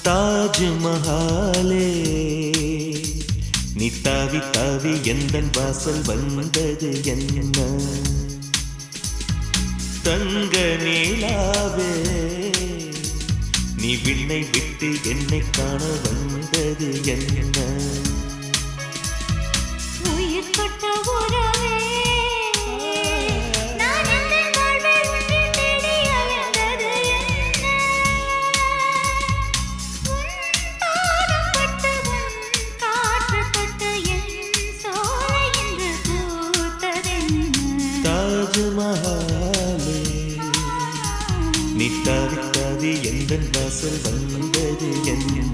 தாஜ்மஹாலே நீ தாவி தாவி எந்தன் வாசல் வந்தது என்ன தங்க நீலாவே நீ விண்ணை விட்டு என்னை காண வந்தது என்ன உயிர் தொட்ட உறவே நான் எந்த வாழ்வில் உன்னை தேடி அலைந்தது என்ன உன் பாதம் பட்டு உன் காற்று தொட்டு என் சோலை என்று பூத்ததென்ன தாஜ்மஹாலே நீ தாவி தாவி எந்தன் வாசல் வந்தது என்ன